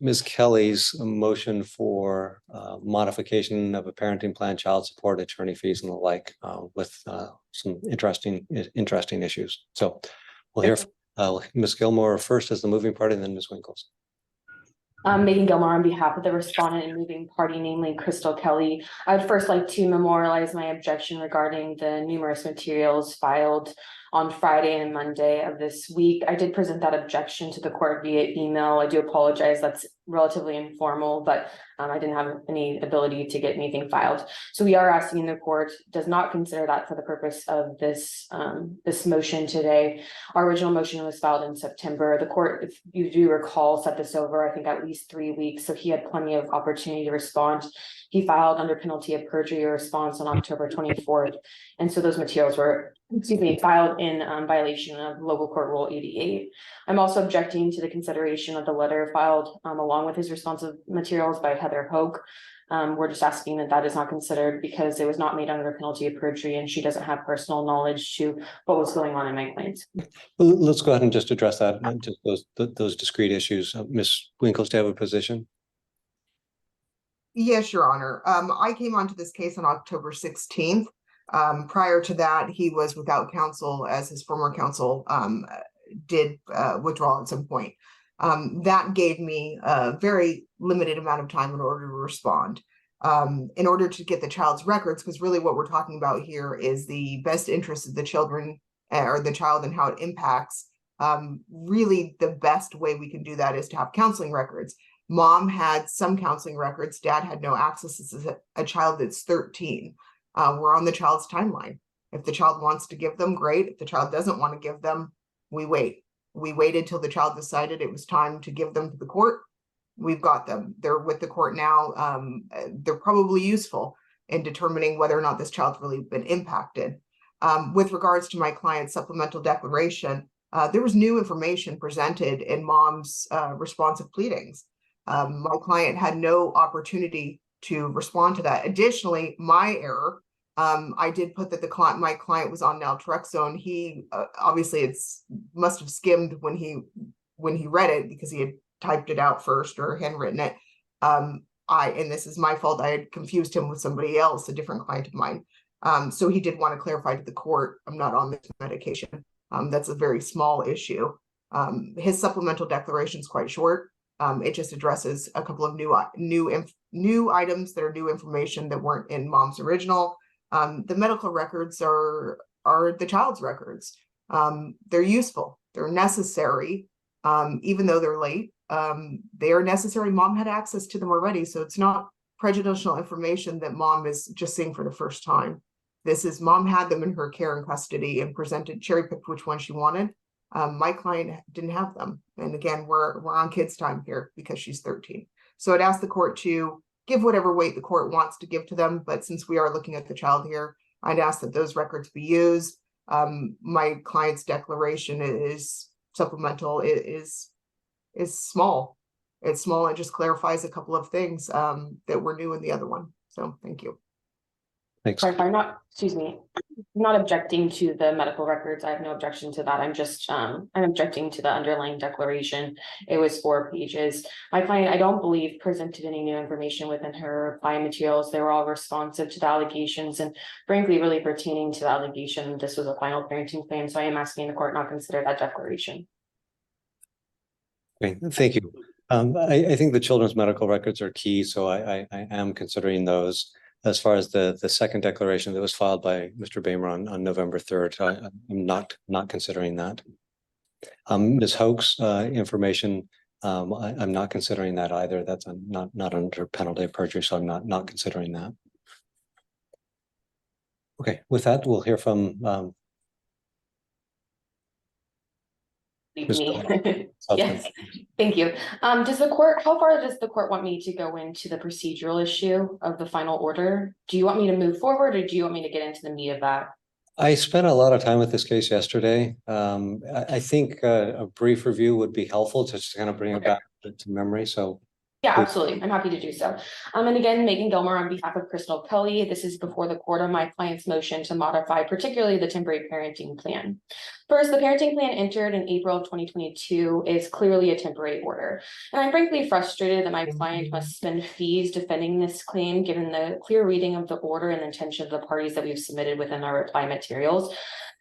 Ms. Kelly's motion for modification of a parenting plan, child support, attorney fees, and the like, with some interesting issues. So we'll hear from Ms. Gilmore first as the moving party, and then Ms. Winkles. Megan Gilmore on behalf of the respondent and moving party, namely Crystal Kelly. I would first like to memorialize my objection regarding the numerous materials filed on Friday and Monday of this week. I did present that objection to the court via email. I do apologize. That's relatively informal, but I didn't have any ability to get anything filed. So we are asking the court does not consider that for the purpose of this this motion today. Our original motion was filed in September. The court, if you do recall, set this over, I think, at least 3 weeks. So he had plenty of opportunity to respond. He filed under penalty of perjury a response on October 24th. And so those materials were, filed in violation of local court rule 88. I'm also objecting to the consideration of the letter filed along with his responsive materials by Heather Hoke. We're just asking that that is not considered because it was not made under penalty of perjury and she doesn't have personal knowledge to what was going on in my clients. Well, let's go ahead and just address that, just those discrete issues. Ms. Winkles, do you have a position? Yes, Your Honor. I came onto this case on October 16th. Prior to that, he was without counsel as his former counsel did withdraw at some point. That gave me a very limited amount of time in order to respond. In order to get the child's records, because really what we're talking about here is the best interest of the children or the child and how it impacts. Really, the best way we can do that is to have counseling records. Mom had some counseling records. Dad had no access. This is a child that's 13. We're on the child's timeline. If the child wants to give them, great. If the child doesn't want to give them, we wait. We waited till the child decided it was time to give them to the court. We've got them. They're with the court now. They're probably useful in determining whether or not this child's really been impacted. With regards to my client's supplemental declaration, there was new information presented in Mom's responsive pleadings. My client had no opportunity to respond to that. Additionally, my error, I did put that my client was on naltrexone. He obviously must have skimmed when he read it because he had typed it out first or handwritten it. And this is my fault. I had confused him with somebody else, a different client of mine. So he did want to clarify to the court, I'm not on this medication. That's a very small issue. His supplemental declaration is quite short. It just addresses a couple of new items that are new information that weren't in Mom's original. The medical records are the child's records. They're useful. They're necessary. Even though they're late, they are necessary. Mom had access to them already, so it's not prejudicial information that Mom is just seeing for the first time. This is Mom had them in her care and custody and cherry-picked which one she wanted. My client didn't have them. And again, we're on kids' time here because she's 13. So I'd ask the court to give whatever weight the court wants to give to them. But since we are looking at the child here, I'd ask that those records be used. My client's declaration is supplemental, is small. It's small. It just clarifies a couple of things that were new in the other one. So thank you. Thanks. Sorry, I'm not objecting to the medical records. I have no objection to that. I'm just I'm objecting to the underlying declaration. It was 4 pages. My client, I don't believe, presented any new information within her reply materials. They were all responsive to the allegations and frankly really pertaining to the allegation. This was a final parenting plan. So I am asking the court not consider that declaration. Okay, thank you. I think the children's medical records are key, so I am considering those. As far as the second declaration that was filed by Mr. Bamer on November 3rd, I'm not considering that. Ms. Hoke's information, I'm not considering that either. That's not under penalty of perjury, so I'm not considering that. Okay, with that, we'll hear from Yes, thank you. How far does the court want me to go into the procedural issue of the final order? Do you want me to move forward or do you want me to get into the meat of that? I spent a lot of time with this case yesterday. I think a brief review would be helpful to just kind of bring it back to memory. So Yeah, absolutely. I'm happy to do so. And again, Megan Gilmore on behalf of Crystal Kelly. This is before the court on my client's motion to modify particularly the temporary parenting plan. First, the parenting plan entered in April of 2022 is clearly a temporary order. And I'm frankly frustrated that my client must spend fees defending this claim, given the clear reading of the order and the intention of the parties that we've submitted within our reply materials.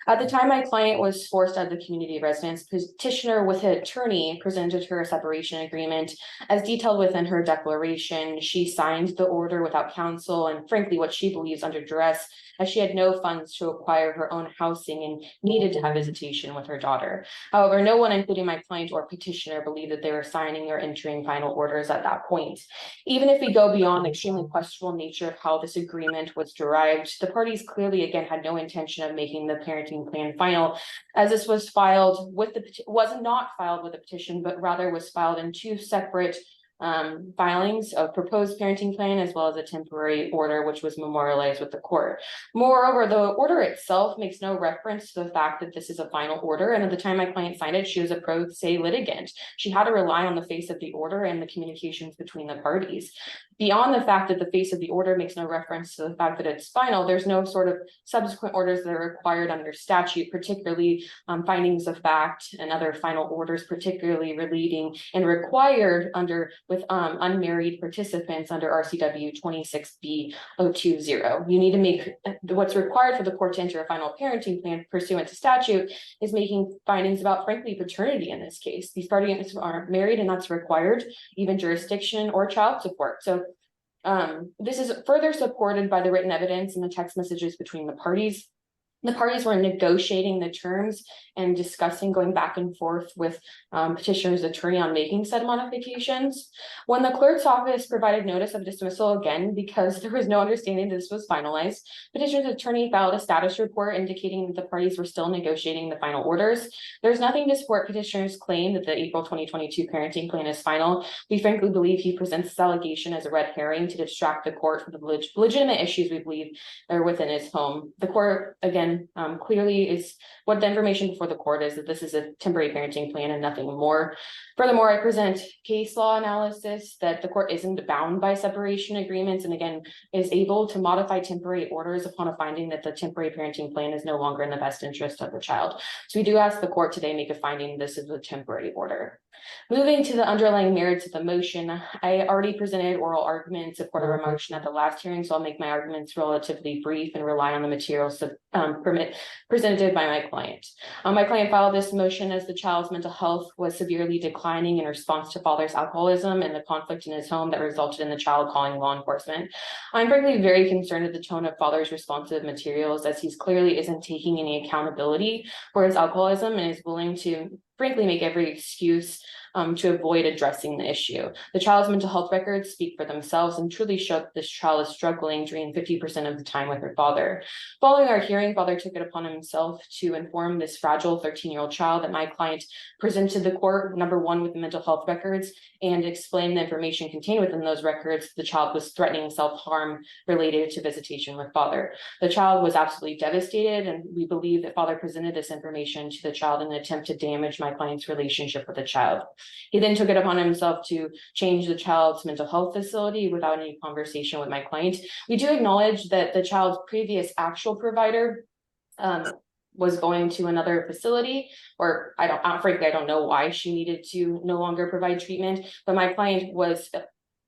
At the time my client was forced out of the community residence, petitioner with an attorney presented her a separation agreement. As detailed within her declaration, she signed the order without counsel and frankly what she believes under duress, as she had no funds to acquire her own housing and needed to have visitation with her daughter. However, no one, including my client or petitioner, believed that they were signing or entering final orders at that point. Even if we go beyond the extremely questionable nature of how this agreement was derived, the parties clearly again had no intention of making the parenting plan final, as this was filed with was not filed with a petition, but rather was filed in two separate filings of proposed parenting plan as well as a temporary order, which was memorialized with the court. Moreover, the order itself makes no reference to the fact that this is a final order. And at the time my client signed it, she was a pro se litigant. She had to rely on the face of the order and the communications between the parties. Beyond the fact that the face of the order makes no reference to the fact that it's final, there's no sort of subsequent orders that are required under statute, particularly findings of fact and other final orders, particularly relating and required under with unmarried participants under RCW 26B020. You need to make what's required for the court to enter a final parenting plan pursuant to statute is making findings about, frankly, paternity in this case. These parties are married and that's required, even jurisdiction or child support. So this is further supported by the written evidence and the text messages between the parties. The parties were negotiating the terms and discussing going back and forth with petitioner's attorney on making said modifications. When the clerk's office provided notice of dismissal, again, because there was no understanding that this was finalized, petitioner's attorney filed a status report indicating that the parties were still negotiating the final orders. There's nothing to support petitioner's claim that the April 2022 parenting plan is final. We frankly believe he presents this allegation as a red herring to distract the court from the legitimate issues we believe are within his home. The court, again, clearly is what the information before the court is that this is a temporary parenting plan and nothing more. Furthermore, I present case law analysis that the court isn't bound by separation agreements and again is able to modify temporary orders upon a finding that the temporary parenting plan is no longer in the best interest of the child. So we do ask the court today make a finding this is a temporary order. Moving to the underlying merits of the motion, I already presented oral argument in support of our motion at the last hearing, so I'll make my arguments relatively brief and rely on the materials presented by my client. My client filed this motion as the child's mental health was severely declining in response to father's alcoholism and the conflict in his home that resulted in the child calling law enforcement. I'm frankly very concerned at the tone of father's responsive materials, as he's clearly isn't taking any accountability for his alcoholism and is willing to frankly make every excuse to avoid addressing the issue. The child's mental health records speak for themselves and truly show that this child is struggling during 50% of the time with her father. Following our hearing, father took it upon himself to inform this fragile 13-year-old child that my client presented the court, number one, with the mental health records and explained the information contained within those records. The child was threatening self-harm related to visitation with father. The child was absolutely devastated, and we believe that father presented this information to the child in an attempt to damage my client's relationship with the child. He then took it upon himself to change the child's mental health facility without any conversation with my client. We do acknowledge that the child's previous actual provider was going to another facility, or frankly, I don't know why she needed to no longer provide treatment, but my client was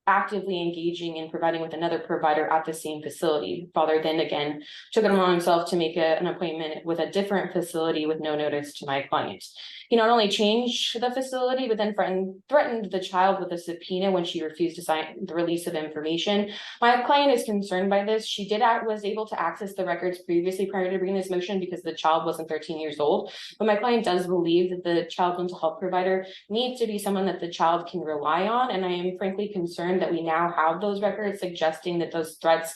actively engaging in providing with another provider at the same facility. Father then again took it upon himself to make an appointment with a different facility with no notice to my client. He not only changed the facility, but then threatened the child with a subpoena when she refused to sign the release of information. My client is concerned by this. She was able to access the records previously prior to bringing this motion because the child wasn't 13 years old. But my client does believe that the child mental health provider needs to be someone that the child can rely on. And I am frankly concerned that we now have those records suggesting that those threats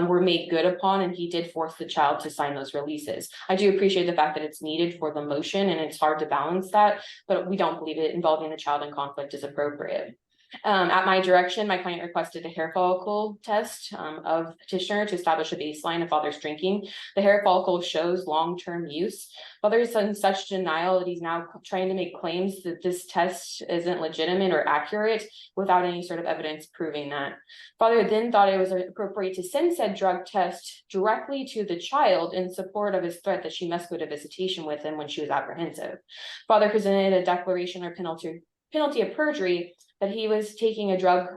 were made good upon, and he did force the child to sign those releases. I do appreciate the fact that it's needed for the motion and it's hard to balance that, but we don't believe it involving the child in conflict is appropriate. At my direction, my client requested a hair follicle test of petitioner to establish a baseline of father's drinking. The hair follicle shows long-term use. Father is in such denial that he's now trying to make claims that this test isn't legitimate or accurate without any sort of evidence proving that. Father then thought it was appropriate to send said drug test directly to the child in support of his threat that she must go to visitation with him when she was apprehensive. Father presented a declaration or penalty of perjury that he was taking a drug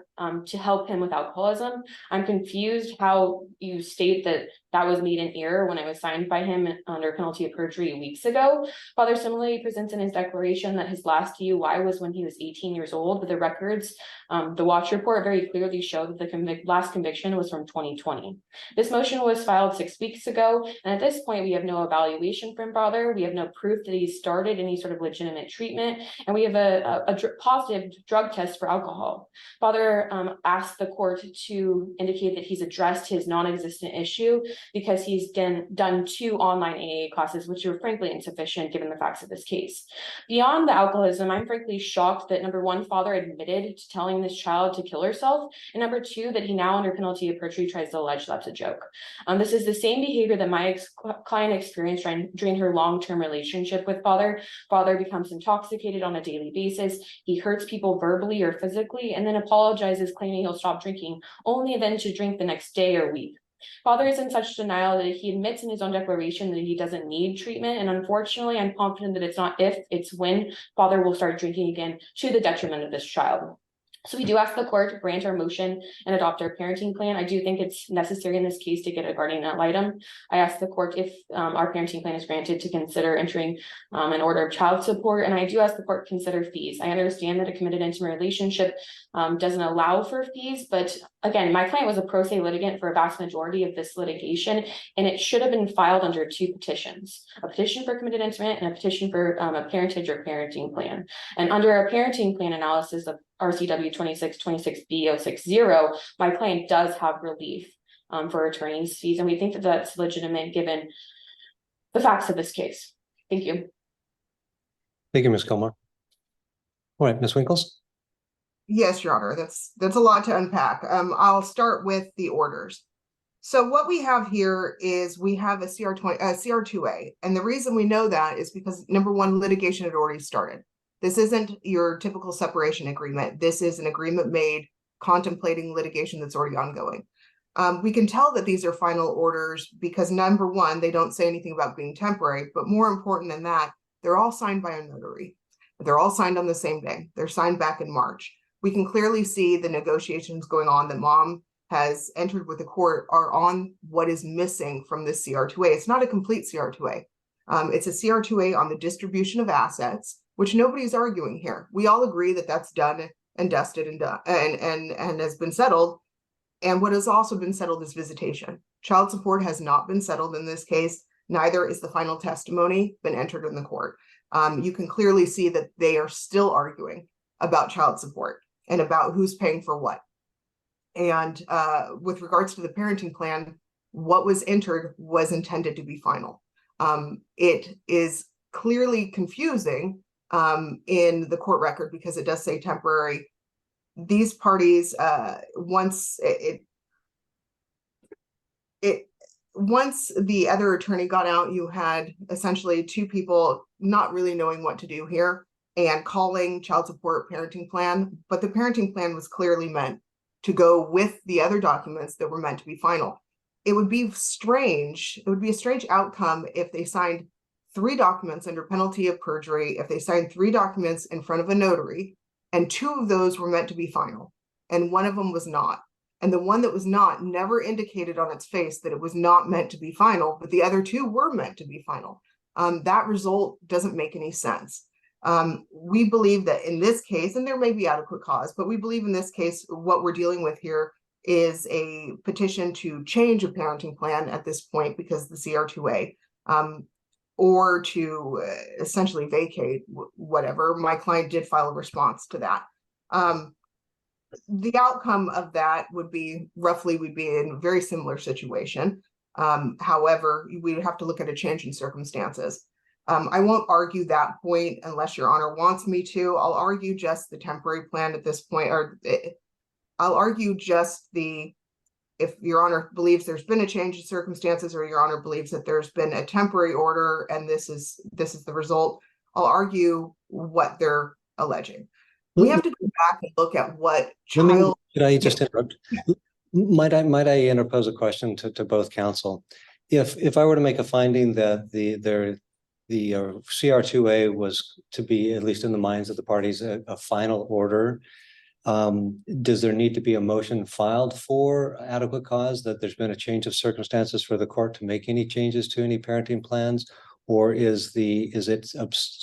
to help him with alcoholism. I'm confused how you state that that was made in error when it was signed by him under penalty of perjury weeks ago. Father similarly presents in his declaration that his last DUI was when he was 18 years old, but the records, the watch report very clearly show that the last conviction was from 2020. This motion was filed 6 weeks ago, and at this point we have no evaluation from father. We have no proof that he started any sort of legitimate treatment, and we have a positive drug test for alcohol. Father asked the court to indicate that he's addressed his non-existent issue because he's done 2 online AA classes, which are frankly insufficient given the facts of this case. Beyond the alcoholism, I'm frankly shocked that number 1, father admitted to telling this child to kill herself, and number 2, that he now under penalty of perjury tries to allege that's a joke. This is the same behavior that my client experienced during her long-term relationship with father. Father becomes intoxicated on a daily basis. He hurts people verbally or physically, and then apologizes, claiming he'll stop drinking, only then to drink the next day or week. Father is in such denial that he admits in his own declaration that he doesn't need treatment, and unfortunately, I'm confident that it's not if, it's when father will start drinking again to the detriment of this child. So we do ask the court to grant our motion and adopt our parenting plan. I do think it's necessary in this case to get a guardian ad litem. I ask the court, if our parenting plan is granted, to consider entering an order of child support. And I do ask the court to consider fees. I understand that a committed intimate relationship doesn't allow for fees, but again, my client was a pro se litigant for a vast majority of this litigation, and it should have been filed under 2 petitions, a petition for committed intimate and a petition for a parentage or parenting plan. And under a parenting plan analysis of RCW 2626B060, my client does have relief for attorney's fees, and we think that that's legitimate given the facts of this case. Thank you. Thank you, Ms. Gilmore. All right, Ms. Winkles. Yes, Your Honor, that's a lot to unpack. I'll start with the orders. So what we have here is we have a CR2A, and the reason we know that is because number 1, litigation had already started. This isn't your typical separation agreement. This is an agreement made contemplating litigation that's already ongoing. We can tell that these are final orders because number 1, they don't say anything about being temporary, but more important than that, they're all signed by a notary. They're all signed on the same day. They're signed back in March. We can clearly see the negotiations going on that mom has entered with the court are on what is missing from this CR2A. It's not a complete CR2A. It's a CR2A on the distribution of assets, which nobody's arguing here. We all agree that that's done and dusted and done and has been settled. And what has also been settled is visitation. Child support has not been settled in this case. Neither is the final testimony been entered in the court. You can clearly see that they are still arguing about child support and about who's paying for what. And with regards to the parenting plan, what was entered was intended to be final. It is clearly confusing in the court record because it does say temporary. These parties, once the other attorney got out, you had essentially 2 people not really knowing what to do here and calling child support parenting plan, but the parenting plan was clearly meant to go with the other documents that were meant to be final. It would be strange. It would be a strange outcome if they signed 3 documents under penalty of perjury, if they signed 3 documents in front of a notary, and 2 of those were meant to be final, and 1 of them was not. And the one that was not never indicated on its face that it was not meant to be final, but the other 2 were meant to be final. That result doesn't make any sense. We believe that in this case, and there may be adequate cause, but we believe in this case, what we're dealing with here is a petition to change a parenting plan at this point because the CR2A, or to essentially vacate whatever. My client did file a response to that. The outcome of that would be roughly, we'd be in a very similar situation. However, we would have to look at a change in circumstances. I won't argue that point unless Your Honor wants me to. I'll argue just the temporary plan at this point, I'll argue just if Your Honor believes there's been a change in circumstances, or Your Honor believes that there's been a temporary order and this is the result, I'll argue what they're alleging. We have to go back and look at what child. Should I just interrupt? Yeah. Might I interpose a question to both counsel? If I were to make a finding that the CR2A was to be, at least in the minds of the parties, a final order, does there need to be a motion filed for adequate cause, that there's been a change of circumstances for the court to make any changes to any parenting plans? Or is it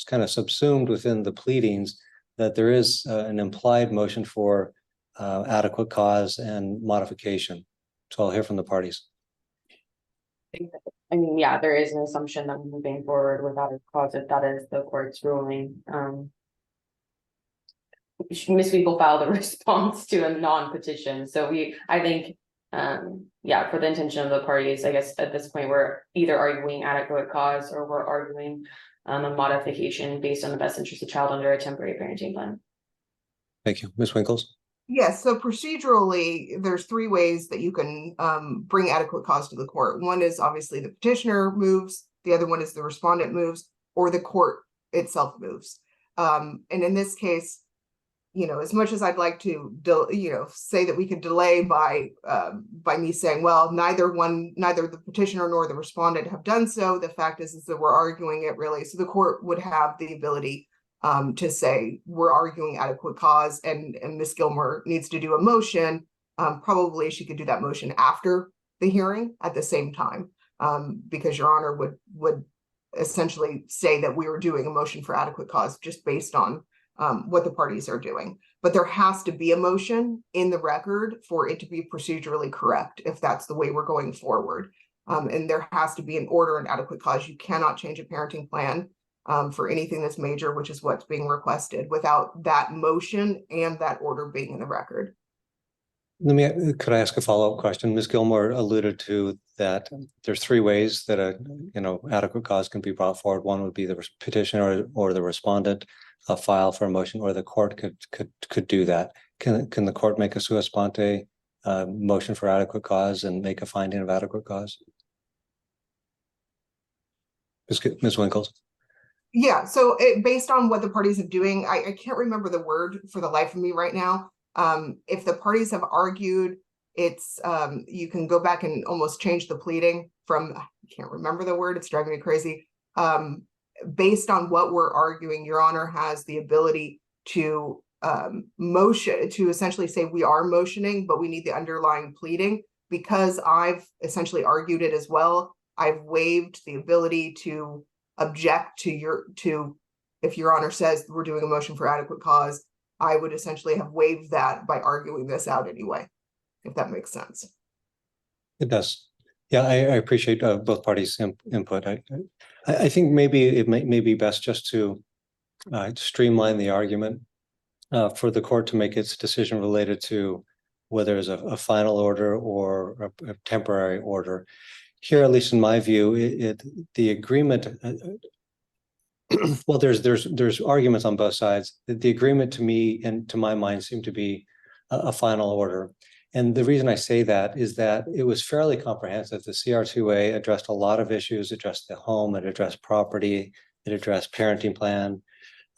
kind of subsumed within the pleadings that there is an implied motion for adequate cause and modification? So I'll hear from the parties. I mean, yeah, there is an assumption that moving forward without a cause, if that is the court's ruling. Ms. Winkle filed a response to a non-petition, so I think, yeah, for the intention of the parties, I guess at this point we're either arguing adequate cause or we're arguing a modification based on the best interest of the child under a temporary parenting plan. Thank you, Ms. Winkles. Yes, so procedurally, there's three ways that you can bring adequate cause to the court. One is obviously the petitioner moves, the other one is the respondent moves, or the court itself moves. And in this case, as much as I'd like to, say that we could delay by me saying, well, neither the petitioner nor the respondent have done so. The fact is that we're arguing it really. So the court would have the ability to say we're arguing adequate cause, and Ms. Gilmore needs to do a motion. Probably she could do that motion after the hearing at the same time, because Your Honor would essentially say that we were doing a motion for adequate cause just based on what the parties are doing. But there has to be a motion in the record for it to be procedurally correct if that's the way we're going forward. And there has to be an order and adequate cause. You cannot change a parenting plan for anything that's major, which is what's being requested, without that motion and that order being in the record. Could I ask a follow-up question? Ms. Gilmore alluded to that there's three ways that adequate cause can be brought forward. One would be the petitioner or the respondent file for a motion, or the court could do that. Can the court make a sua sponte motion for adequate cause and make a finding of adequate cause? Ms. Winkles. Yeah, so based on what the parties are doing, I can't remember the word for the life of me right now. If the parties have argued, it's you can go back and almost change the pleading from, I can't remember the word, it's driving me crazy. Based on what we're arguing, Your Honor has the ability to motion, to essentially say we are motioning, but we need the underlying pleading. Because I've essentially argued it as well, I've waived the ability to object to if Your Honor says we're doing a motion for adequate cause, I would essentially have waived that by arguing this out anyway, if that makes sense. It does. Yeah, I appreciate both parties' input. I think maybe it may be best just to streamline the argument for the court to make its decision related to whether it's a final order or a temporary order. Here, at least in my view, the agreement. Well, there's arguments on both sides. The agreement, to me and to my mind, seemed to be a final order. And the reason I say that is that it was fairly comprehensive. The CR2A addressed a lot of issues, addressed the home, it addressed property, it addressed parenting plan,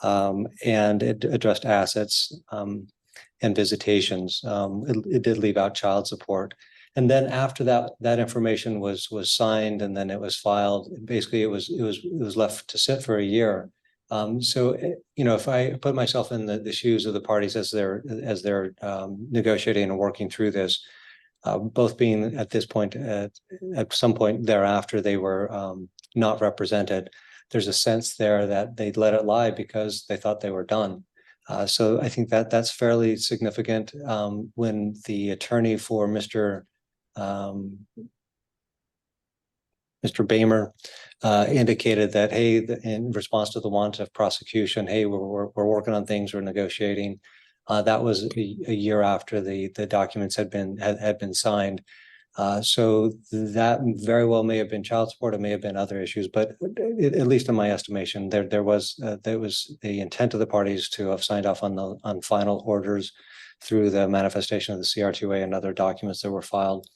and it addressed assets and visitations. It did leave out child support. And then after that information was signed and then it was filed, basically it was left to sit for a year. So if I put myself in the shoes of the parties as they're negotiating and working through this, both being at this point at some point thereafter they were not represented, there's a sense there that they let it lie because they thought they were done. So I think that's fairly significant. When the attorney for Mr. Bamer indicated that, hey, in response to the want of prosecution, hey, we're working on things, we're negotiating. That was a year after the documents had been signed. So that very well may have been child support, it may have been other issues, but at least in my estimation, there was the intent of the parties to have signed off on final orders through the manifestation of the CR2A and other documents that were filed.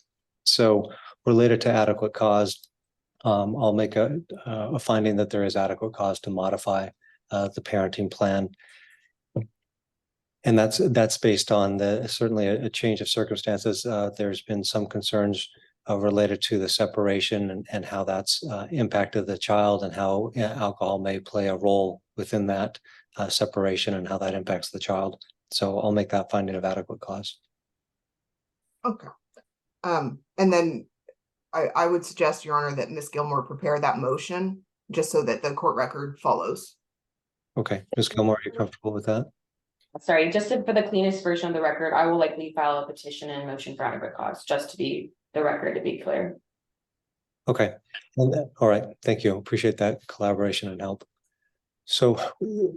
So related to adequate cause, I'll make a finding that there is adequate cause to modify the parenting plan. And that's based on certainly a change of circumstances. There's been some concerns related to the separation and how that's impacted the child, and how alcohol may play a role within that separation and how that impacts the child. So I'll make that finding of adequate cause. Okay. And then I would suggest, Your Honor, that Ms. Gilmore prepare that motion just so that the court record follows. Okay, Ms. Gilmore, are you comfortable with that? Sorry, just for the cleanest version of the record, I will likely file a petition and motion for adequate cause, just to be the record, to be clear. Okay, all right, thank you. Appreciate that collaboration and help. So,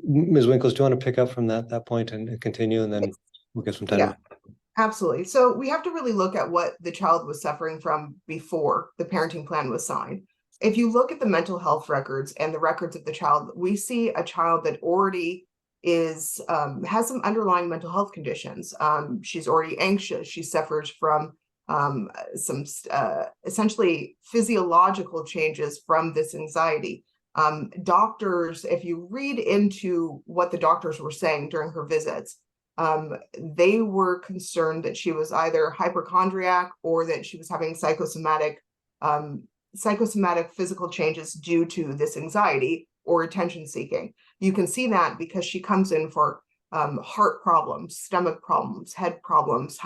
Ms. Winkles, do you want to pick up from that point and continue, and then we'll get some time? Yeah, absolutely. So we have to really look at what the child was suffering from before the parenting plan was signed. If you look at the mental health records and the records of the child, we see a child that already is has some underlying mental health conditions. She's already anxious. She suffers from some essentially physiological changes from this anxiety. Doctors, if you read into what the doctors were saying during her visits, they were concerned that she was either hypochondriac or that she was having psychosomatic physical changes due to this anxiety or attention seeking. You can see that because she comes in for heart problems, stomach problems, head problems,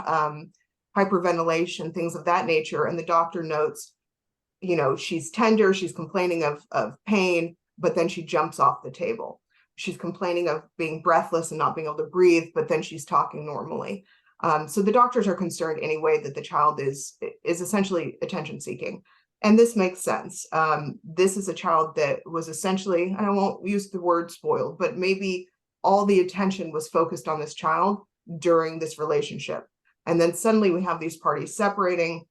hyperventilation, things of that nature. And the doctor notes, you know, she's tender, she's complaining of pain, but then she jumps off the table. She's complaining of being breathless and not being able to breathe, but then she's talking normally. So the doctors are concerned anyway that the child is essentially attention seeking. And this makes sense. This is a child that was essentially, and I won't use the word spoiled, but maybe all the attention was focused on this child during this relationship. And then suddenly we have these parties separating.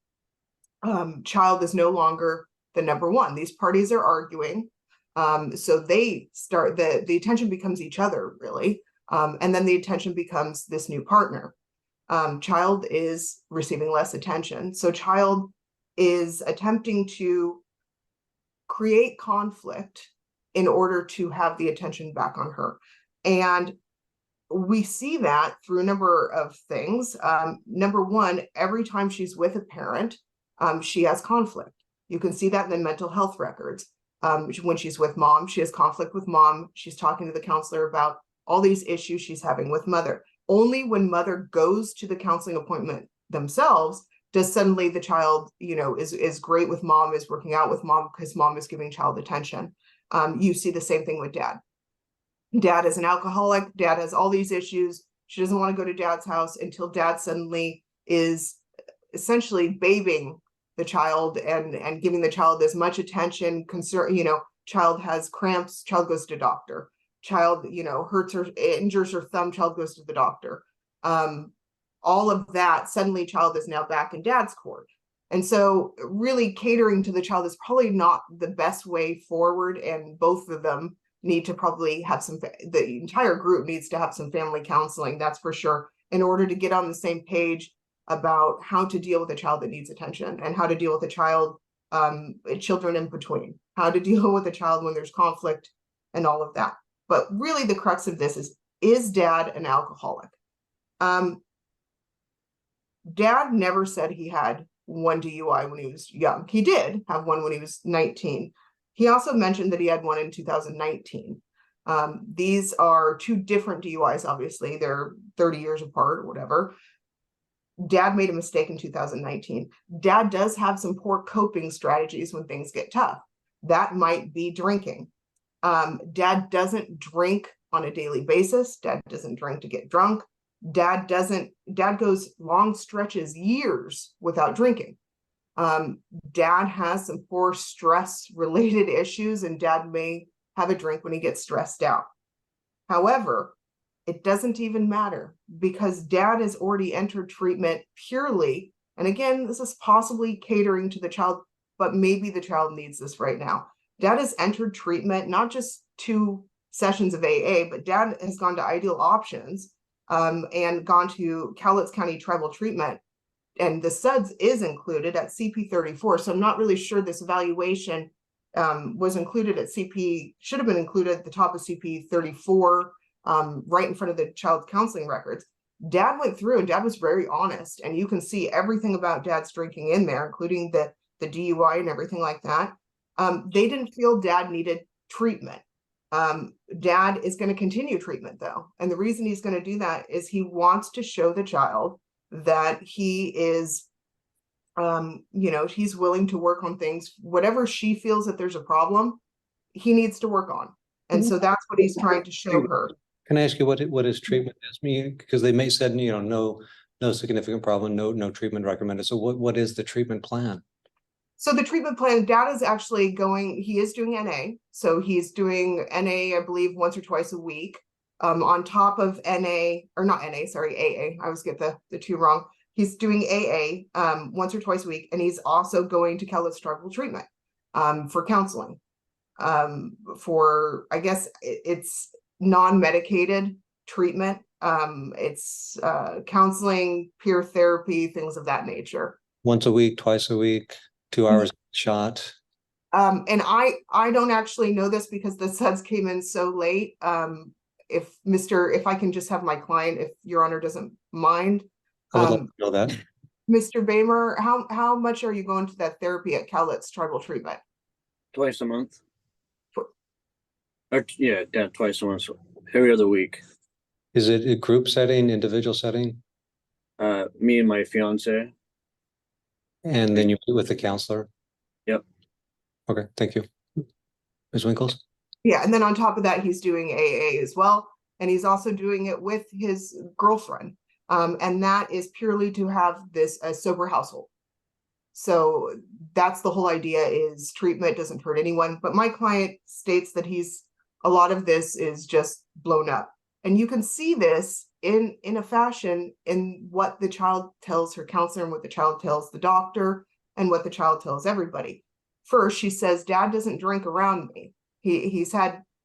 Child is no longer the number one. These parties are arguing. So they start, the attention becomes each other, really. And then the attention becomes this new partner. Child is receiving less attention. So child is attempting to create conflict in order to have the attention back on her. And we see that through a number of things. Number one, every time she's with a parent, she has conflict. You can see that in the mental health records. When she's with mom, she has conflict with mom. She's talking to the counselor about all these issues she's having with mother. Only when mother goes to the counseling appointment themselves does suddenly the child, you know, is great with mom, is working out with mom because mom is giving child attention. You see the same thing with dad. Dad is an alcoholic. Dad has all these issues. She doesn't want to go to dad's house until dad suddenly is essentially babying the child and giving the child as much attention, concern, you know, child has cramps, child goes to doctor. Child, you know, hurts or injures her thumb, child goes to the doctor. All of that, suddenly child is now back in dad's court. And so really catering to the child is probably not the best way forward. And both of them need to probably have the entire group needs to have some family counseling, that's for sure, in order to get on the same page about how to deal with a child that needs attention and how to deal with a child, children in between, how to deal with a child when there's conflict and all of that. But really the crux of this is dad an alcoholic? Dad never said he had one DUI when he was young. He did have one when he was 19. He also mentioned that he had one in 2019. These are two different DUIs, obviously. They're 30 years apart or whatever. Dad made a mistake in 2019. Dad does have some poor coping strategies when things get tough. That might be drinking. Dad doesn't drink on a daily basis. Dad doesn't drink to get drunk. Dad goes long stretches, years without drinking. Dad has some poor stress related issues, and dad may have a drink when he gets stressed out. However, it doesn't even matter because dad has already entered treatment purely And again, this is possibly catering to the child, but maybe the child needs this right now. Dad has entered treatment, not just 2 sessions of AA, but dad has gone to Ideal Options and gone to Cowlitz County Tribal Treatment. And the SUDS is included at CP 34. So I'm not really sure this evaluation was included at CP, should have been included at the top of CP 34, right in front of the child counseling records. Dad went through and dad was very honest, and you can see everything about dad's drinking in there, including the DUI and everything like that. They didn't feel dad needed treatment. Dad is going to continue treatment though. And the reason he's going to do that is he wants to show the child that he is, he's willing to work on things, whatever she feels that there's a problem, he needs to work on. And so that's what he's trying to show her. Can I ask you what his treatment is? Because they may said, no significant problem, no treatment recommended. So what is the treatment plan? So the treatment plan, dad is actually he is doing NA. So he's doing NA, I believe, once or twice a week. On top of NA, or not NA, sorry, AA. I always get the 2 wrong. He's doing AA once or twice a week, and he's also going to Cowlitz Tribal Treatment for counseling. For, I guess it's non-medicated treatment. It's counseling, peer therapy, things of that nature. Once a week, twice a week, 2 hours shot. And I don't actually know this because the SUDS came in so late. If I can just have my client, if your honor doesn't mind. I would like to know that. Mr. Bamer, how much are you going to that therapy at Cowlitz Tribal Treatment? Twice a month. Yeah, twice a month, every other week. Is it a group setting, individual setting? Me and my fiance. And then you meet with the counselor? Yep. Okay, thank you. Ms. Winkles? Yeah, and then on top of that, he's doing AA as well. And he's also doing it with his girlfriend. And that is purely to have a sober household. So that's the whole idea, is treatment doesn't hurt anyone. But my client states that a lot of this is just blown up. And you can see this in a fashion in what the child tells her counselor and what the child tells the doctor and what the child tells everybody. First, she says, dad doesn't drink around me.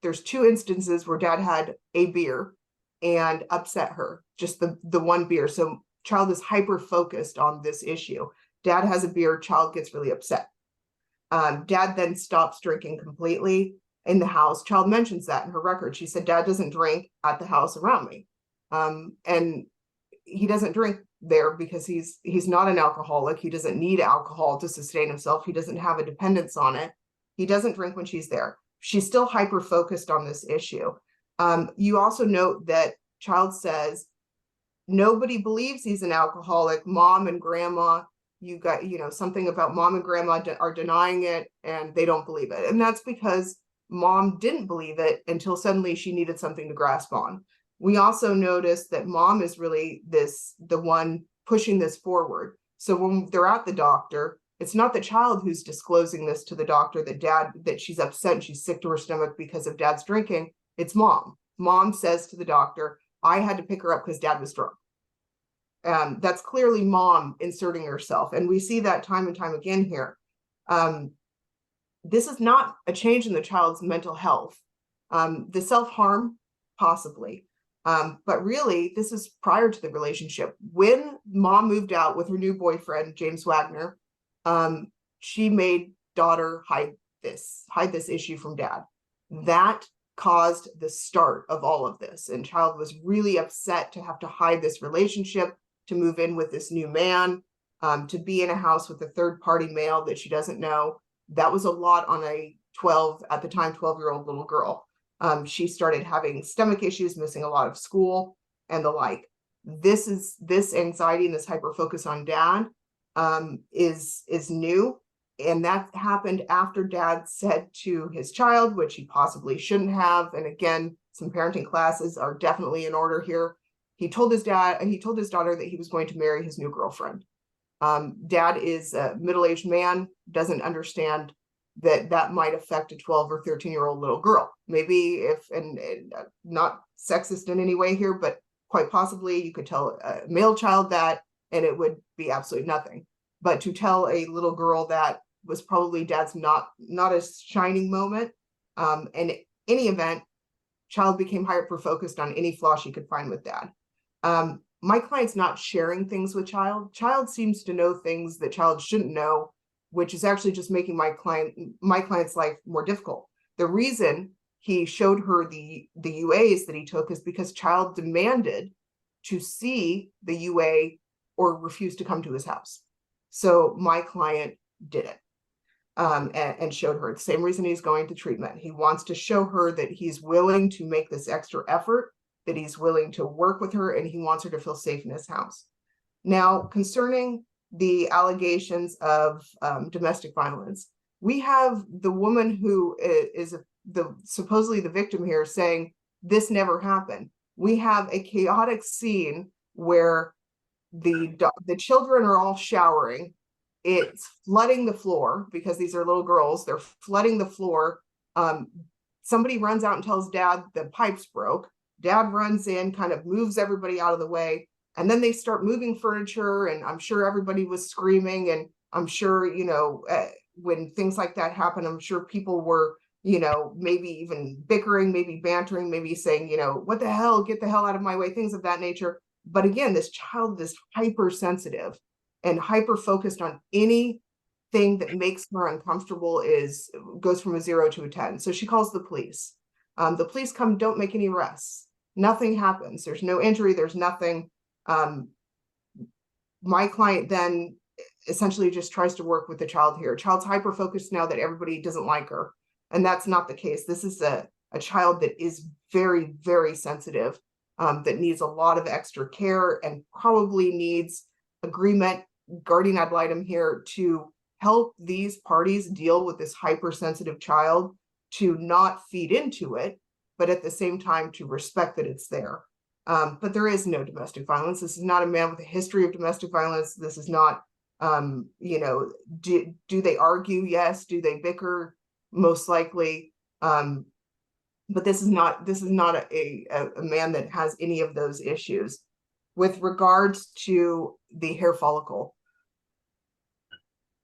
There's 2 instances where dad had a beer and upset her, just the 1 beer. So child is hyper focused on this issue. Dad has a beer, child gets really upset. Dad then stops drinking completely in the house. Child mentions that in her record. She said, dad doesn't drink at the house around me. And he doesn't drink there because he's not an alcoholic. He doesn't need alcohol to sustain himself. He doesn't have a dependence on it. He doesn't drink when she's there. She's still hyper focused on this issue. You also note that child says, nobody believes he's an alcoholic. Mom and grandma, you got, something about mom and grandma are denying it and they don't believe it. And that's because mom didn't believe it until suddenly she needed something to grasp on. We also noticed that mom is really the one pushing this forward. So when they're at the doctor, it's not the child who's disclosing this to the doctor that she's upset and she's sick to her stomach because of dad's drinking. It's mom. Mom says to the doctor, I had to pick her up because dad was drunk. That's clearly mom inserting herself. And we see that time and time again here. This is not a change in the child's mental health. The self-harm, possibly. But really, this is prior to the relationship. When mom moved out with her new boyfriend, James Wagner, she made daughter hide this issue from dad. That caused the start of all of this. And child was really upset to have to hide this relationship, to move in with this new man, to be in a house with a third-party male that she doesn't know. That was a lot on a 12-year-old little girl. She started having stomach issues, missing a lot of school and the like. This anxiety and this hyper focus on dad is new. And that happened after dad said to his child, which he possibly shouldn't have. And again, some parenting classes are definitely in order here. He told his daughter that he was going to marry his new girlfriend. Dad is a middle-aged man, doesn't understand that might affect a 12 or 13-year-old little girl. Maybe and not sexist in any way here, but quite possibly you could tell a male child that and it would be absolutely nothing. But to tell a little girl that was probably dad's not a shining moment, in any event, child became hyper focused on any flaw she could find with dad. My client's not sharing things with child. Child seems to know things that child shouldn't know, which is actually just making my client's life more difficult. The reason he showed her the UAs that he took is because child demanded to see the UA or refused to come to his house. So my client did it, and showed her the same reason he's going to treatment. He wants to show her that he's willing to make this extra effort, that he's willing to work with her, and he wants her to feel safe in his house. Now, concerning the allegations of domestic violence, we have the woman who is supposedly the victim here saying this never happened. We have a chaotic scene where the children are all showering. It's flooding the floor because these are little girls. They're flooding the floor. Somebody runs out and tells dad the pipes broke. Dad runs in, kind of moves everybody out of the way. And then they start moving furniture, and I'm sure everybody was screaming. And I'm sure, when things like that happen, I'm sure people were, maybe even bickering, maybe bantering, maybe saying, what the hell, get the hell out of my way, things of that nature. But again, this child is hypersensitive and hyper focused on anything that makes her uncomfortable goes from a 0 to a 10. So she calls the police. The police come, don't make any arrests. Nothing happens. There's no injury. There's nothing. My client then essentially just tries to work with the child here. Child's hyper focused now that everybody doesn't like her. And that's not the case. This is a child that is very, very sensitive, that needs a lot of extra care and probably needs agreement, guardian ad litem here, to help these parties deal with this hypersensitive child, to not feed into it, but at the same time to respect that it's there. But there is no domestic violence. This is not a man with a history of domestic violence. This is not, do they argue? Yes. Do they bicker? Most likely. But this is not a man that has any of those issues. With regards to the hair follicle,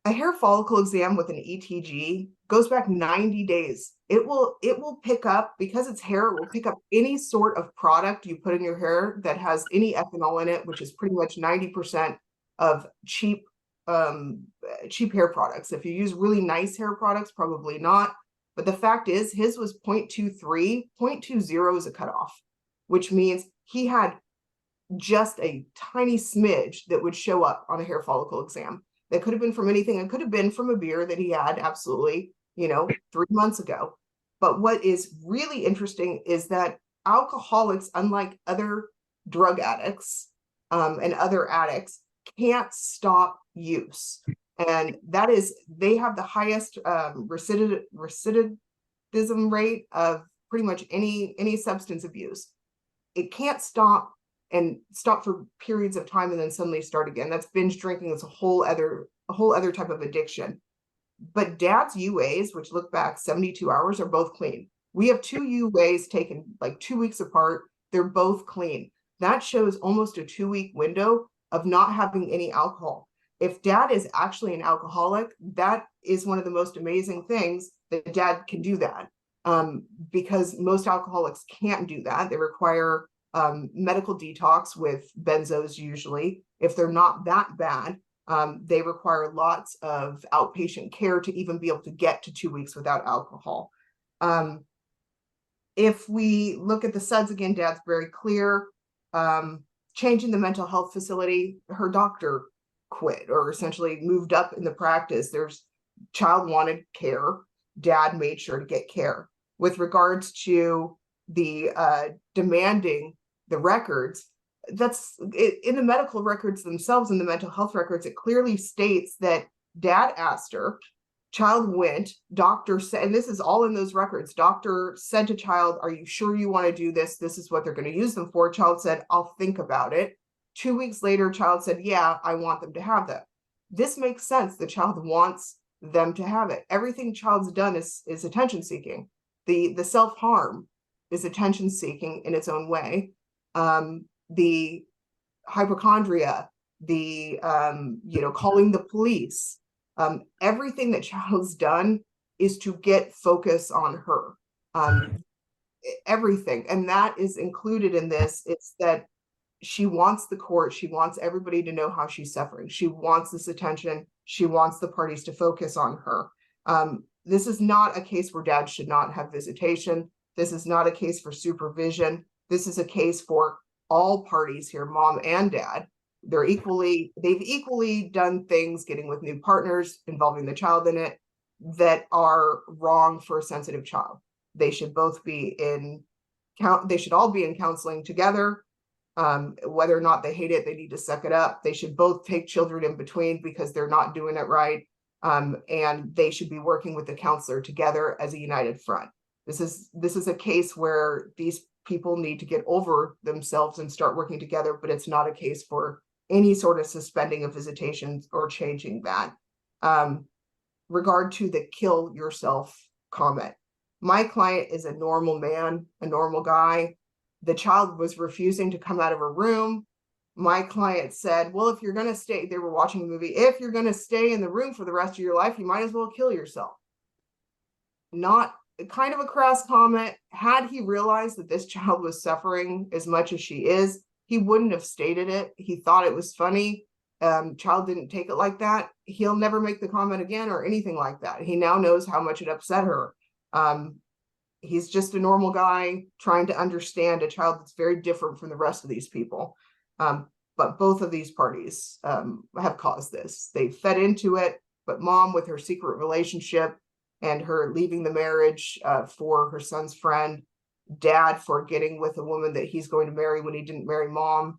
a hair follicle exam with an ETG goes back 90 days. It will pick up, because it's hair, it will pick up any sort of product you put in your hair that has any ethanol in it, which is pretty much 90% of cheap hair products. If you use really nice hair products, probably not. But the fact is, his was 0.23, 0.20 is a cutoff, which means he had just a tiny smidge that would show up on a hair follicle exam. That could have been from anything. It could have been from a beer that he had, absolutely, 3 months ago. But what is really interesting is that alcoholics, unlike other drug addicts and other addicts, can't stop use. And that is, they have the highest recidivism rate of pretty much any substance abuse. It can't stop and stop for periods of time and then suddenly start again. That's binge drinking. It's a whole other type of addiction. But dad's UAs, which look back 72 hours, are both clean. We have 2 UAs taken like 2 weeks apart. They're both clean. That shows almost a 2-week window of not having any alcohol. If dad is actually an alcoholic, that is one of the most amazing things that dad can do that, because most alcoholics can't do that. They require medical detox with benzos usually. If they're not that bad, they require lots of outpatient care to even be able to get to 2 weeks without alcohol. If we look at the SUDS again, dad's very clear. Changing the mental health facility, her doctor quit or essentially moved up in the practice. Child wanted care. Dad made sure to get care. With regards to the demanding the records, that's in the medical records themselves, in the mental health records, it clearly states that dad asked her, child went, doctor said, and this is all in those records, doctor said to child, are you sure you want to do this? This is what they're going to use them for. Child said, I'll think about it. 2 weeks later, child said, yeah, I want them to have that. This makes sense. The child wants them to have it. Everything child's done is attention seeking. The self-harm is attention seeking in its own way. The hypochondria, the, calling the police. Everything that child's done is to get focus on her. Everything, and that is included in this. It's that she wants the court, she wants everybody to know how she's suffering. She wants this attention. She wants the parties to focus on her. This is not a case where dad should not have visitation. This is not a case for supervision. This is a case for all parties here, mom and dad. They've equally done things, getting with new partners, involving the child in it, that are wrong for a sensitive child. They should both be they should all be in counseling together. Whether or not they hate it, they need to suck it up. They should both take children in between because they're not doing it right. And they should be working with the counselor together as a united front. This is a case where these people need to get over themselves and start working together, but it's not a case for any sort of suspending of visitations or changing that. Regard to the kill yourself comment. My client is a normal man, a normal guy. The child was refusing to come out of her room. My client said, well, if you're going to stay, they were watching a movie, if you're going to stay in the room for the rest of your life, you might as well kill yourself. Not kind of a crass comment. Had he realized that this child was suffering as much as she is, he wouldn't have stated it. He thought it was funny. Child didn't take it like that. He'll never make the comment again or anything like that. He now knows how much it upset her. He's just a normal guy trying to understand a child that's very different from the rest of these people. But both of these parties have caused this. They fed into it, but mom, with her secret relationship and her leaving the marriage for her son's friend, dad for getting with a woman that he's going to marry when he didn't marry mom.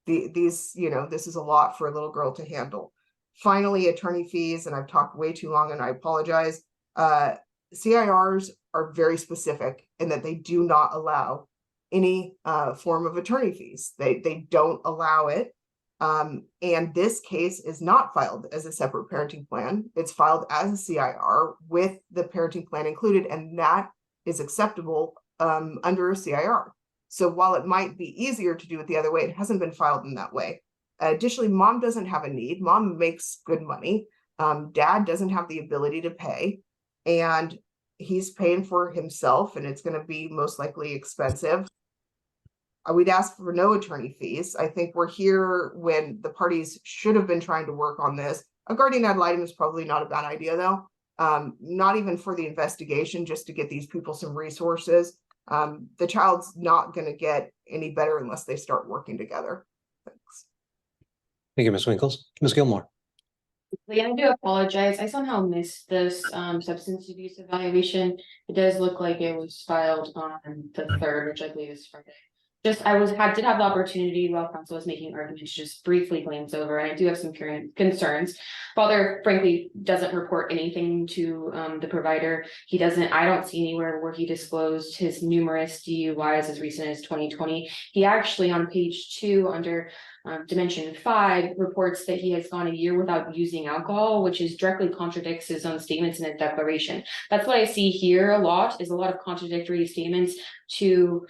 This is a lot for a little girl to handle. Finally, attorney fees, and I've talked way too long and I apologize. CIRs are very specific in that they do not allow any form of attorney fees. They don't allow it. And this case is not filed as a separate parenting plan. It's filed as a CIR with the parenting plan included, and that is acceptable under a CIR. So while it might be easier to do it the other way, it hasn't been filed in that way. Additionally, mom doesn't have a need. Mom makes good money. Dad doesn't have the ability to pay, and he's paying for himself, and it's going to be most likely expensive. We'd ask for no attorney fees. I think we're here when the parties should have been trying to work on this. A guardian ad litem is probably not a bad idea, though. Not even for the investigation, just to get these people some resources. The child's not going to get any better unless they start working together. Thanks. Thank you, Ms. Winkles. Ms. Gilmore. Yeah, I do apologize. I somehow missed this substance abuse evaluation. It does look like it was filed on the 3rd, which I believe is Friday. Did have the opportunity while counsel was making arguments to just briefly glance over, and I do have some current concerns. Father, frankly, doesn't report anything to the provider. I don't see anywhere where he disclosed his numerous DUIs as recent as 2020. He actually, on page 2 under dimension 5, reports that he has gone a year without using alcohol, which directly contradicts his own statements in his declaration. That's what I see here a lot of contradictory statements to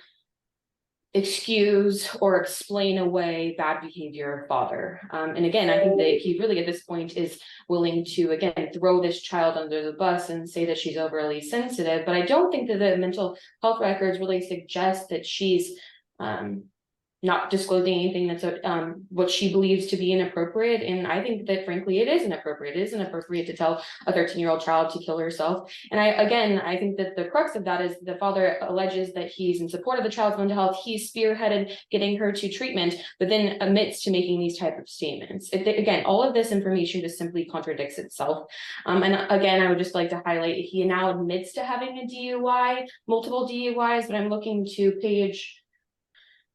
excuse or explain away bad behavior of father. And again, I think that he really at this point is willing to, again, throw this child under the bus and say that she's overly sensitive. But I don't think that the mental health records really suggest that she's not disclosing anything that's what she believes to be inappropriate. And I think that frankly, it is inappropriate. It is inappropriate to tell a 13-year-old child to kill herself. And I think that the crux of that is the father alleges that he's in support of the child's mental health. He's spearheaded getting her to treatment, but then admits to making these type of statements. Again, all of this information just simply contradicts itself. And again, I would just like to highlight, he now admits to having a DUI, multiple DUIs, but I'm looking to page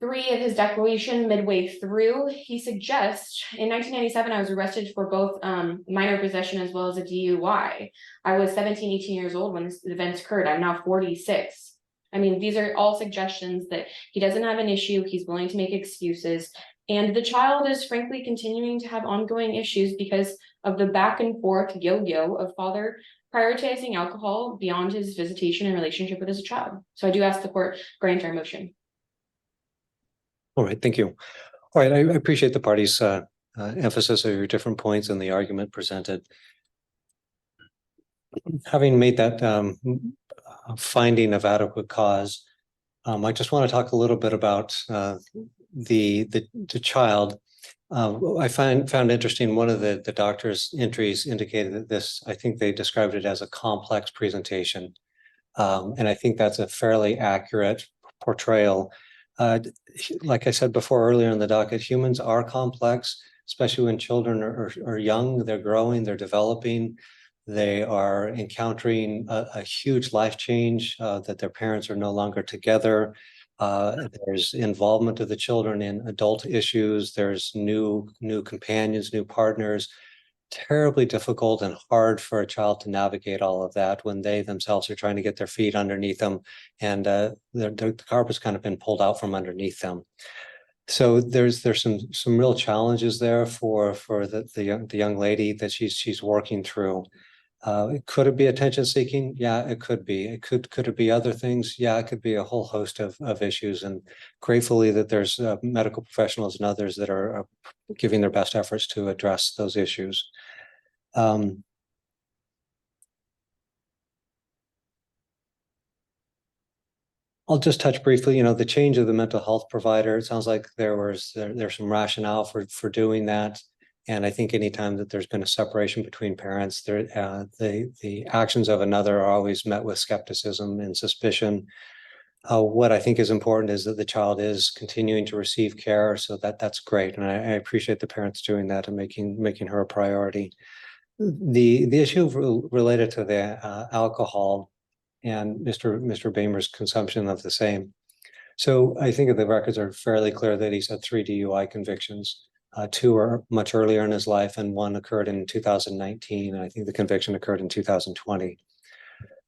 3 of his declaration. Midway through, he suggests, in 1997, I was arrested for both minor possession as well as a DUI. I was 17, 18 years old when this event occurred. I'm now 46. I mean, these are all suggestions that he doesn't have an issue. He's willing to make excuses. And the child is frankly continuing to have ongoing issues because of the back and forth yo-yo of father prioritizing alcohol beyond his visitation and relationship with his child. So I do ask the court grant our motion. All right, thank you. All right, I appreciate the parties emphasis of your different points and the argument presented. Having made that finding of adequate cause, I just want to talk a little bit about the child. I found interesting, one of the doctor's entries indicated that this, I think they described it as a complex presentation. And I think that's a fairly accurate portrayal. Like I said before earlier in the docket, humans are complex, especially when children are young, they're growing, they're developing. They are encountering a huge life change, that their parents are no longer together. There's involvement of the children in adult issues. There's new companions, new partners. Terribly difficult and hard for a child to navigate all of that when they themselves are trying to get their feet underneath them, and the carpet's kind of been pulled out from underneath them. So there's some real challenges there for the young lady that she's working through. Could it be attention seeking? Yeah, it could be. Could it be other things? Yeah, it could be a whole host of issues. And gratefully that there's medical professionals and others that are giving their best efforts to address those issues. I'll just touch briefly, the change of the mental health provider. It sounds like there's some rationale for doing that. And I think anytime that there's been a separation between parents, the actions of another are always met with skepticism and suspicion. What I think is important is that the child is continuing to receive care, so that's great, and I appreciate the parents doing that and making her a priority. The issue related to the alcohol and Mr. Bamer's consumption of the same. So I think the records are fairly clear that he's had 3 DUI convictions. 2 are much earlier in his life, and 1 occurred in 2019. And I think the conviction occurred in 2020.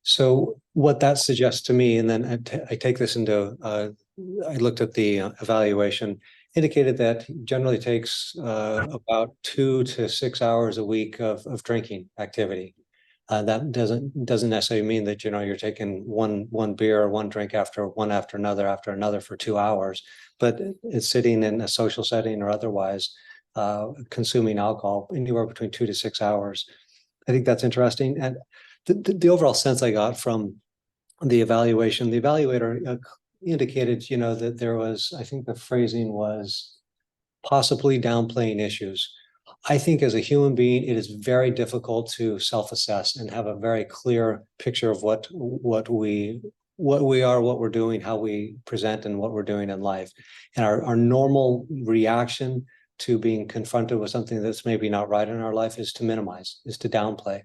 So what that suggests to me, and then I take this into, I looked at the evaluation, indicated that generally takes about 2 to 6 hours a week of drinking activity. That doesn't necessarily mean that you're taking one beer or one drink after another for 2 hours, but it's sitting in a social setting or otherwise consuming alcohol anywhere between 2 to 6 hours. I think that's interesting. And the overall sense I got from the evaluation, the evaluator indicated, that there was, I think the phrasing was possibly downplaying issues. I think as a human being, it is very difficult to self-assess and have a very clear picture of what we are, what we're doing, how we present, and what we're doing in life. And our normal reaction to being confronted with something that's maybe not right in our life is to minimize, is to downplay.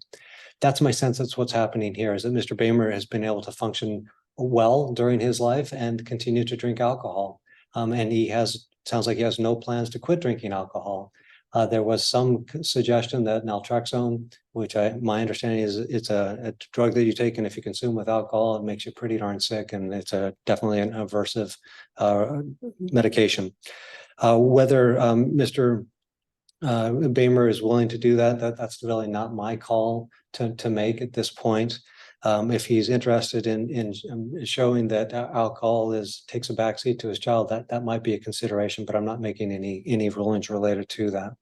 That's my sense. That's what's happening here, is that Mr. Bamer has been able to function well during his life and continue to drink alcohol. And sounds like he has no plans to quit drinking alcohol. There was some suggestion that naltrexone, which my understanding is it's a drug that you take, and if you consume with alcohol, it makes you pretty darn sick, and it's definitely an aversive medication. Whether Mr. Bamer is willing to do that's really not my call to make at this point. If he's interested in showing that alcohol takes a backseat to his child, that might be a consideration, but I'm not making any rulings related to that.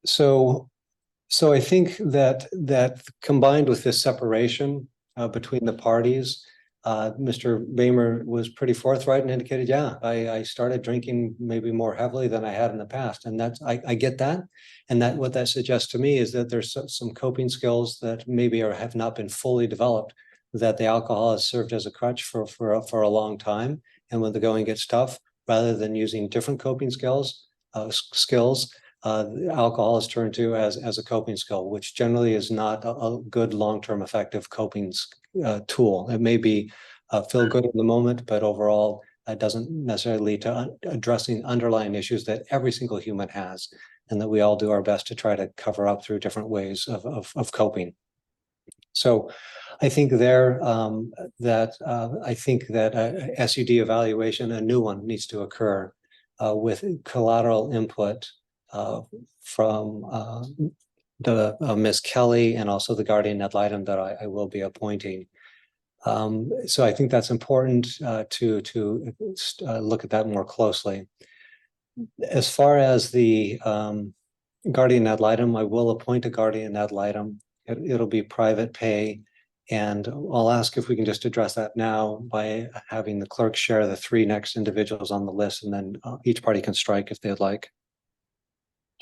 So I think that combined with this separation between the parties, Mr. Bamer was pretty forthright and indicated, yeah, I started drinking maybe more heavily than I had in the past. And I get that. And what that suggests to me is that there's some coping skills that maybe have not been fully developed, that the alcohol has served as a crutch for a long time. And when the going gets tough, rather than using different coping skills, alcohol is turned to as a coping skill, which generally is not a good long-term effective coping tool. It may be feel good in the moment, but overall, it doesn't necessarily lead to addressing underlying issues that every single human has, and that we all do our best to try to cover up through different ways of coping. So I think I think that a SUD evaluation, a new one, needs to occur with collateral input from the Ms. Kelly and also the guardian ad litem that I will be appointing. So I think that's important to look at that more closely. As far as the guardian ad litem, I will appoint a guardian ad litem. It'll be private pay. And I'll ask if we can just address that now by having the clerk share the three next individuals on the list, and then each party can strike if they'd like.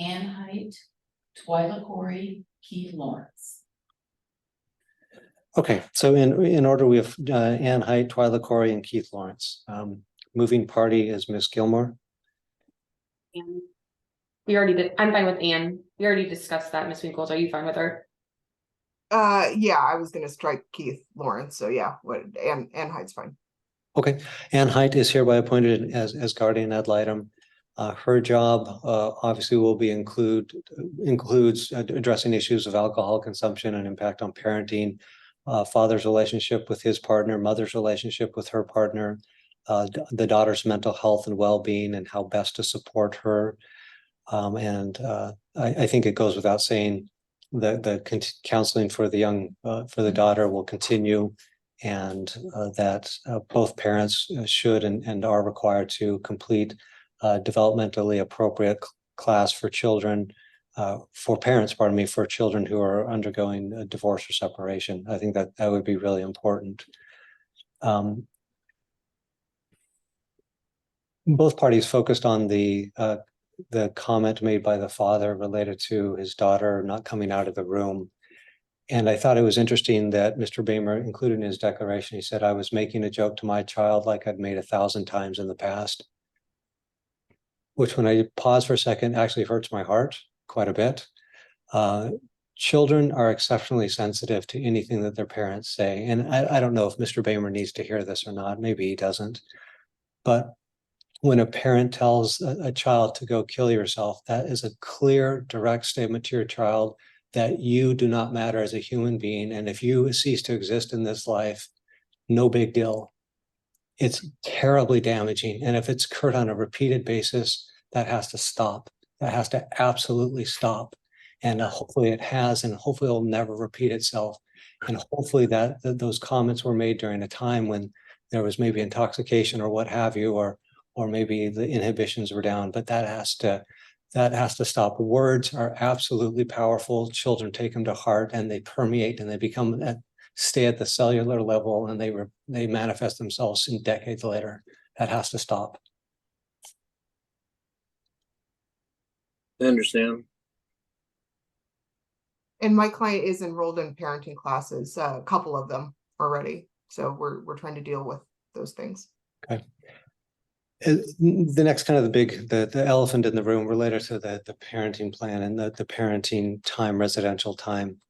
Ann Height, Twyla Corey, Keith Lawrence. Okay, so in order, we have Ann Height, Twyla Corey, and Keith Lawrence. Moving party is Ms. Gilmore. And we already did, I'm fine with Anne. We already discussed that, Miss Winkles. Are you fine with her? Yeah, I was gonna strike Keith Lawrence, so yeah, and Hyde's fine. Okay, Ann Height is hereby appointed as guardian ad litem. Her job obviously will be includes addressing issues of alcohol consumption and impact on parenting, father's relationship with his partner, mother's relationship with her partner, the daughter's mental health and well-being, and how best to support her. I think it goes without saying that the counseling for the daughter will continue, and that both parents should and are required to complete developmentally appropriate class for children, for parents, pardon me, for children who are undergoing a divorce or separation. I think that would be really important. Both parties focused on the comment made by the father related to his daughter not coming out of the room. And I thought it was interesting that Mr. Bamer included in his declaration, he said, "I was making a joke to my child like I'd made 1,000 times in the past," which, when I pause for a second, actually hurts my heart quite a bit. Children are exceptionally sensitive to anything that their parents say. And I don't know if Mr. Bamer needs to hear this or not. Maybe he doesn't. But when a parent tells a child to go kill yourself, that is a clear, direct statement to your child that you do not matter as a human being. And if you cease to exist in this life, no big deal. It's terribly damaging. And if it's occurred on a repeated basis, that has to stop. That has to absolutely stop. And hopefully it has, and hopefully it'll never repeat itself. And hopefully that those comments were made during a time when there was maybe intoxication or what have you, or maybe the inhibitions were down, but that has to stop. Words are absolutely powerful. Children take them to heart, and they permeate, and they stay at the cellular level, and they manifest themselves in decades later. That has to stop. I understand. And my client is enrolled in parenting classes, a couple of them already. So we're trying to deal with those things. Okay. The next kind of the elephant in the room related to the parenting plan and the parenting time, residential time.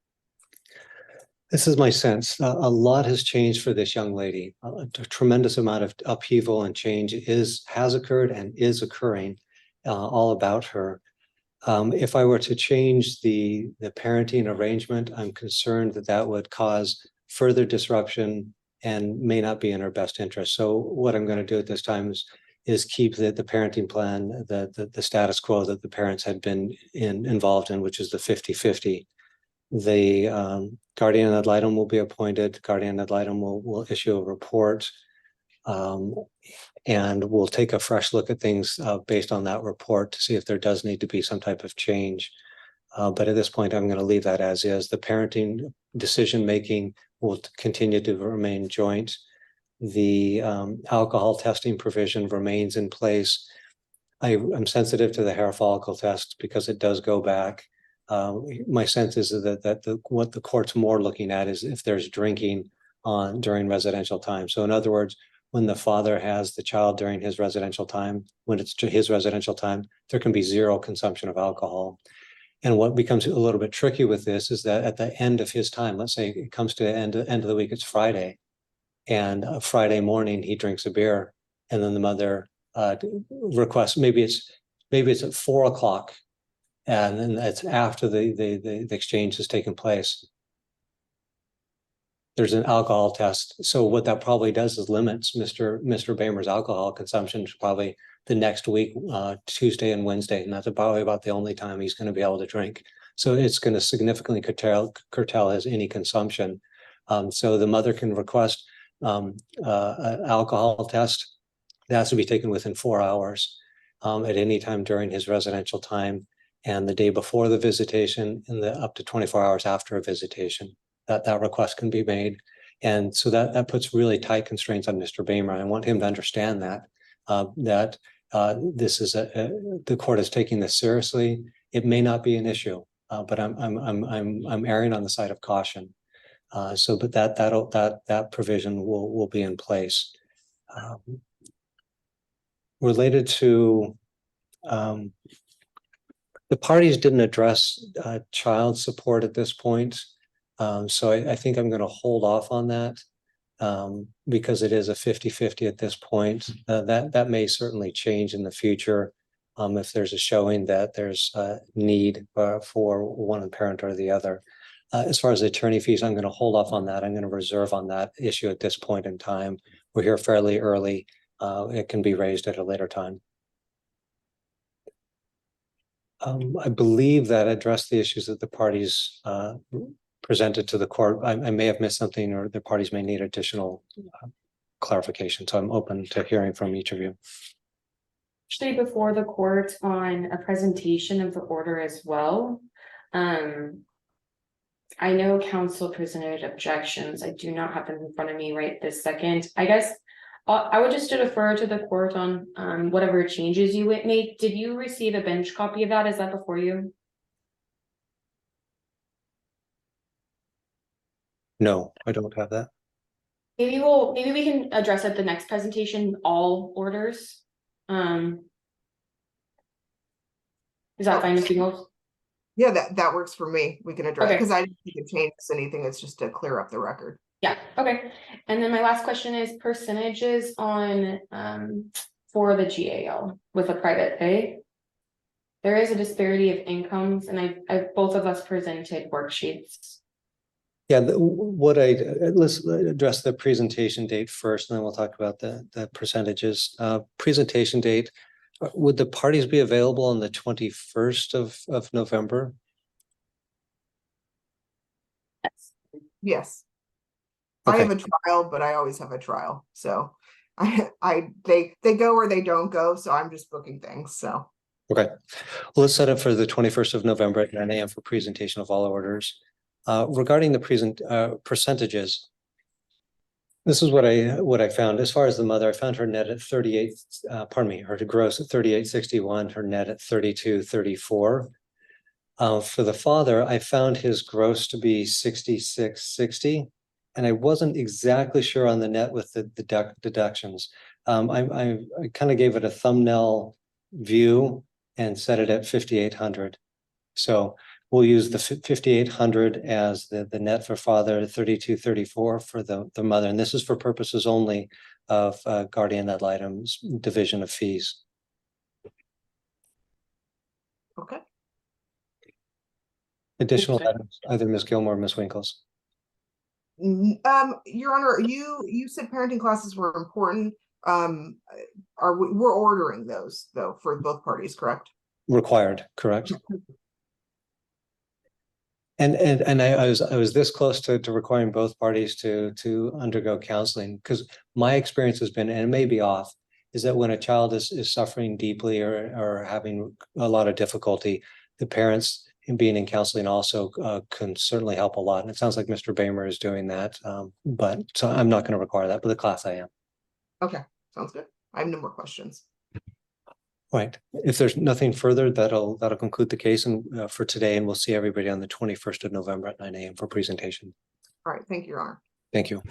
This is my sense. A lot has changed for this young lady. A tremendous amount of upheaval and change has occurred and is occurring all about her. If I were to change the parenting arrangement, I'm concerned that would cause further disruption and may not be in her best interest. So what I'm going to do at this time is keep the parenting plan, the status quo that the parents had been involved in, which is the 50-50. The guardian ad litem will be appointed. Guardian ad litem will issue a report, and we'll take a fresh look at things based on that report to see if there does need to be some type of change. But at this point, I'm going to leave that as is. The parenting decision-making will continue to remain joint. The alcohol testing provision remains in place. I'm sensitive to the hair follicle test because it does go back. My sense is that what the court's more looking at is if there's drinking during residential time. So in other words, when the father has the child during his residential time, when it's his residential time, there can be zero consumption of alcohol. And what becomes a little bit tricky with this is that at the end of his time, let's say it comes to the end of the week, it's Friday, and Friday morning he drinks a beer, and then the mother requests, maybe it's at 4 o'clock, and then it's after the exchange has taken place. There's an alcohol test. So what that probably does is limits Mr. Bamer's alcohol consumption to probably the next week, Tuesday and Wednesday, and that's probably about the only time he's going to be able to drink. So it's going to significantly curtail his any consumption. So the mother can request an alcohol test that has to be taken within 4 hours. at any time during his residential time, and the day before the visitation, and the up to 24 hours after a visitation, that request can be made. And so that puts really tight constraints on Mr. Bamer. I want him to understand that this is the court is taking this seriously. It may not be an issue, but I'm erring on the side of caution. But that provision will be in place. Related to the parties didn't address child support at this point. So I think I'm going to hold off on that because it is a 50-50 at this point. That may certainly change in the future if there's a showing that there's a need for one parent or the other. As far as attorney fees, I'm going to hold off on that. I'm going to reserve on that issue at this point in time. We're here fairly early. It can be raised at a later time. I believe that addressed the issues that the parties presented to the court. I may have missed something, or the parties may need additional clarification. So I'm open to hearing from each of you. Actually, before the court on a presentation of the order as well. I know counsel presented objections. I do not have them in front of me right this second. I guess I would just defer to the court on whatever changes you would make. Did you receive a bench copy of that? Is that before you? No, I don't have that. Maybe we can address at the next presentation all orders. Is that fine with you both? Yeah, that works for me. We can address, Okay. because I didn't think it changes anything. It's just to clear up the record. Yeah, okay. And then my last question is percentages on for the GAL with a private pay. There is a disparity of incomes, and I both of us presented worksheets. Yeah, let's address the presentation date first, and then we'll talk about the percentages. Presentation date, would the parties be available on the 21st of November? Yes. Okay. I have a trial, but I always have a trial. So they go or they don't go. So I'm just booking things. So. Okay. Well, let's set up for the 21st of November at 9 a.m. for presentation of all orders. Regarding the percentages, this is what I found. As far as the mother, I found her net at 38, her gross at 38.61, her net at 32.34. For the father, I found his gross to be 66.60, and I wasn't exactly sure on the net with the deductions. I kind of gave it a thumbnail view and set it at 5,800. So we'll use the 5,800 as the net for father, 32.34 for the mother. And this is for purposes only of guardian ad litem's division of fees. Okay. Additional items, either Ms. Gilmore or Ms. Winkles. Your Honor, you said parenting classes were important. We're ordering those though for both parties, correct? Required, correct. And I was this close to requiring both parties to undergo counseling, because my experience has been, and it may be off, is that when a child is suffering deeply or having a lot of difficulty, the parents in being in counseling also can certainly help a lot. And it sounds like Mr. Bamer is doing that, but so I'm not going to require that, but the class I am. Okay, sounds good. I have no more questions. Right. If there's nothing further, that'll conclude the case and for today, and we'll see everybody on the 21st of November at 9 a.m. for presentation. All right, thank you, Your Honor. Thank you.